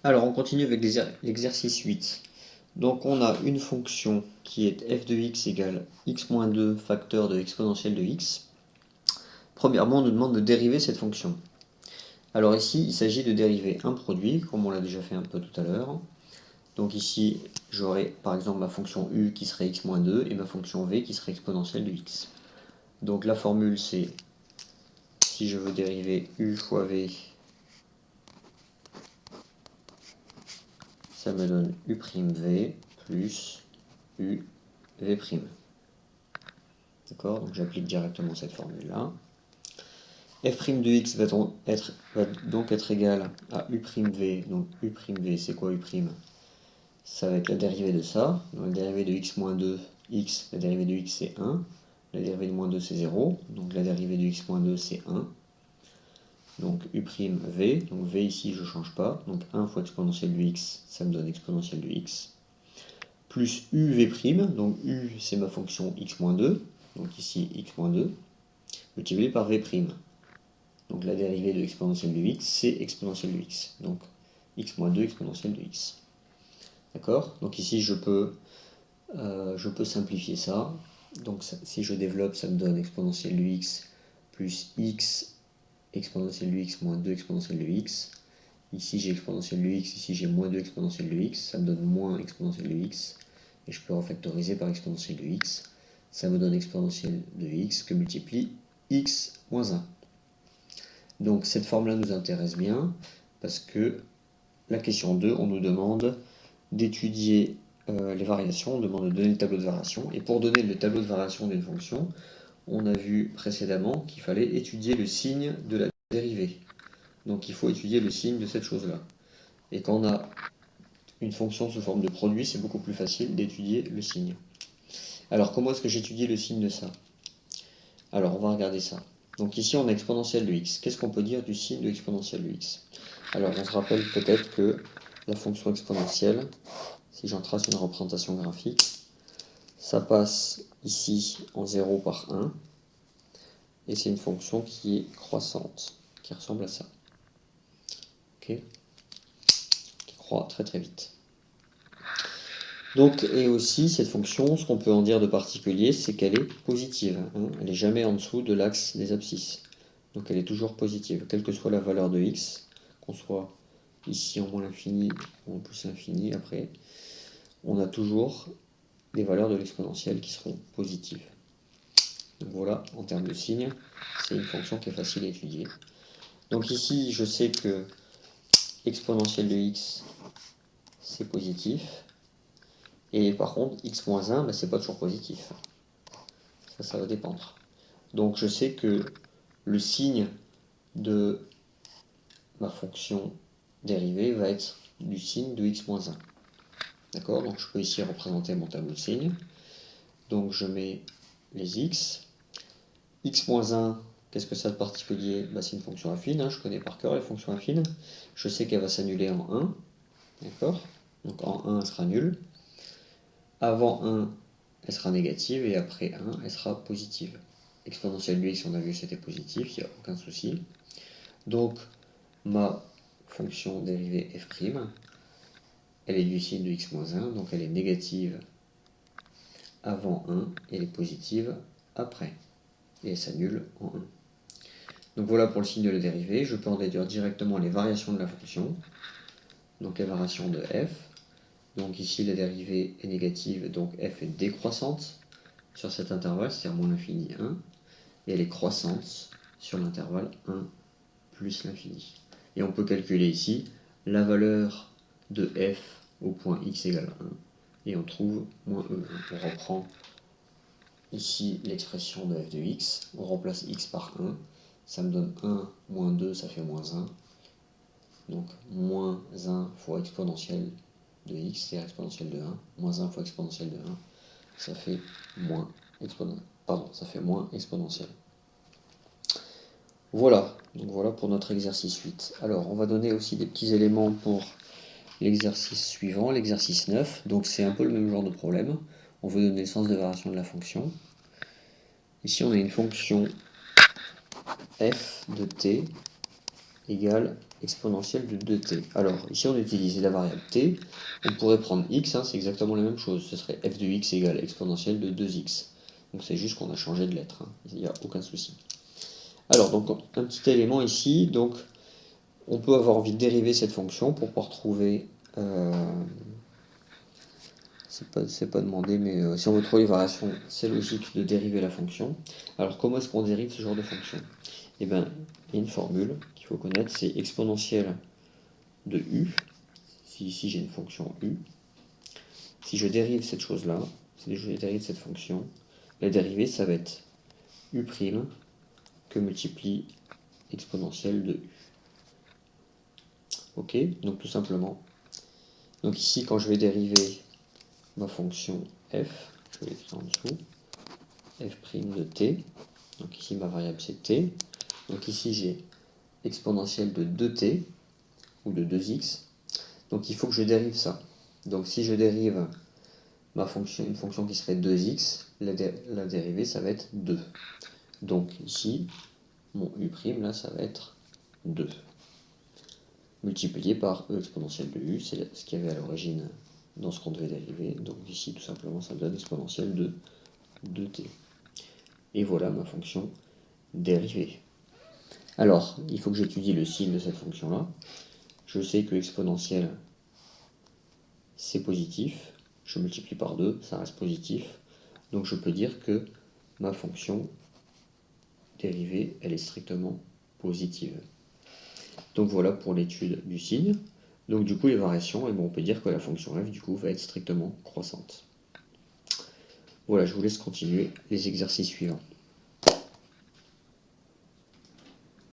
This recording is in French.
Alors, on continue avec l'exercice 8. Donc, on a une fonction qui est f de x égale x-2 facteur de exponentielle de x. Premièrement, on nous demande de dériver cette fonction. Alors ici, il s'agit de dériver un produit, comme on l'a déjà fait un peu tout à l'heure. Donc ici, j'aurai par exemple ma fonction u qui serait x-2 et ma fonction v qui serait exponentielle de x. Donc la formule c'est, si je veux dériver u fois v, ça me donne u'v plus uv'. D'accord, donc j'applique directement cette formule-là. F' de x va donc être égal à u'v. Donc u'v, c'est quoi u'? Ça va être la dérivée de ça. Donc la dérivée de x-2, x, la dérivée de x c'est 1. La dérivée de moins 2 c'est 0. Donc la dérivée de x-2 c'est 1. Donc u'v, donc v ici je ne change pas. Donc 1 fois exponentielle du x, ça me donne exponentielle du x. Plus uv', donc u c'est ma fonction x-2. Donc ici x-2, multiplié par v'. Donc la dérivée de exponentielle de x, c'est exponentielle de x. Donc x-2 exponentielle de x. D'accord? Donc ici je peux simplifier ça. Donc si je développe, ça me donne exponentielle de x plus x exponentielle de x moins 2 exponentielle de x. Ici j'ai exponentielle de x, ici j'ai moins 2 exponentielle de x. Ça me donne moins exponentielle de x. Et je peux refactoriser par exponentielle de x. Ça me donne exponentielle de x que multiplie x moins 1. Donc cette forme-là nous intéresse bien parce que la question 2, on nous demande d'étudier les variations, on demande de donner le tableau de variation. Et pour donner le tableau de variation d'une fonction, on a vu précédemment qu'il fallait étudier le signe de la dérivée. Donc il faut étudier le signe de cette chose-là. Et quand on a une fonction sous forme de produit, c'est beaucoup plus facile d'étudier le signe. Alors comment est-ce que j'étudie le signe de ça? Alors on va regarder ça. Donc ici on a exponentielle de x. Qu'est-ce qu'on peut dire du signe de exponentielle de x? Alors on se rappelle peut-être que la fonction exponentielle, si j'en trace une représentation graphique, ça passe ici en 0 par 1, et c'est une fonction qui est croissante, qui ressemble à ça. Ok, qui croît très très vite. Donc, et aussi, cette fonction, ce qu'on peut en dire de particulier, c'est qu'elle est positive. Hein. Elle n'est jamais en dessous de l'axe des abscisses. Donc elle est toujours positive, quelle que soit la valeur de x, qu'on soit ici en moins l'infini ou en plus l'infini, après, on a toujours des valeurs de l'exponentielle qui seront positives. Donc voilà, en termes de signe, c'est une fonction qui est facile à étudier. Donc ici, je sais que exponentielle de x, c'est positif. Et par contre, x moins 1, ben, c'est pas toujours positif. Ça va dépendre. Donc je sais que le signe de ma fonction dérivée va être du signe de x moins 1. D'accord? Donc je peux ici représenter mon tableau de signes. Donc je mets les x. X moins 1, qu'est-ce que ça de particulier? Ben, c'est une fonction affine, hein, je connais par cœur les fonctions affines. Je sais qu'elle va s'annuler en 1. D'accord? Donc en 1, elle sera nulle. Avant 1, elle sera négative, et après 1, elle sera positive. Exponentielle de x, on a vu c'était positif, il n'y a aucun souci. Donc ma fonction dérivée f', elle est du signe de x moins 1, donc elle est négative avant 1, et elle est positive après. Et elle s'annule en 1. Donc voilà pour le signe de la dérivée. Je peux en déduire directement les variations de la fonction. Donc la variation de f. Donc ici la dérivée est négative, donc f est décroissante sur cet intervalle, c'est-à-dire moins l'infini 1. Et elle est croissante sur l'intervalle 1 plus l'infini. Et on peut calculer ici la valeur de f au point x égale 1. Et on trouve moins e. On reprend ici l'expression de f de x. On remplace x par 1. Ça me donne 1 moins 2, ça fait moins 1. Donc moins 1 fois exponentielle de x, c'est exponentielle de 1. Moins 1 fois exponentielle de 1, ça fait moins exponentielle. Voilà, donc voilà pour notre exercice 8. Alors, on va donner aussi des petits éléments pour l'exercice suivant, l'exercice 9. Donc c'est un peu le même genre de problème. On veut donner le sens de variation de la fonction. Ici, on a une fonction f de t égale exponentielle de 2t. Alors, ici on utilise la variable t, on pourrait prendre x, hein, c'est exactement la même chose, ce serait f de x égale exponentielle de 2x. Donc c'est juste qu'on a changé de lettre, hein. Il n'y a aucun souci. Alors, donc un petit élément ici, donc on peut avoir envie de dériver cette fonction pour pouvoir trouver... c'est pas demandé, mais si on veut trouver les variations, c'est logique de dériver la fonction. Alors comment est-ce qu'on dérive ce genre de fonction? Eh bien, il y a une formule qu'il faut connaître, c'est exponentielle de u. Si ici j'ai une fonction u, si je dérive cette chose-là, si je dérive cette fonction, la dérivée, ça va être u' que multiplie exponentielle de u. Ok, donc tout simplement. Donc ici, quand je vais dériver ma fonction f, je vais l'écrire en dessous, f' de t, donc ici ma variable c'est t, donc ici j'ai exponentielle de 2t, ou de 2x, donc il faut que je dérive ça. Donc si je dérive ma fonction, une fonction qui serait 2x, la dérivée ça va être 2. Donc ici, mon u' là ça va être 2. Multiplié par e exponentielle de u, c'est ce qu'il y avait à l'origine dans ce qu'on devait dériver. Donc ici tout simplement ça donne exponentielle de 2t. Et voilà ma fonction dérivée. Alors, il faut que j'étudie le signe de cette fonction-là. Je sais que exponentielle, c'est positif. Je multiplie par 2, ça reste positif. Donc je peux dire que ma fonction dérivée, elle est strictement positive. Donc voilà pour l'étude du signe. Donc du coup, les variations, et bon, on peut dire que la fonction f, du coup, va être strictement croissante. Voilà, je vous laisse continuer les exercices suivants.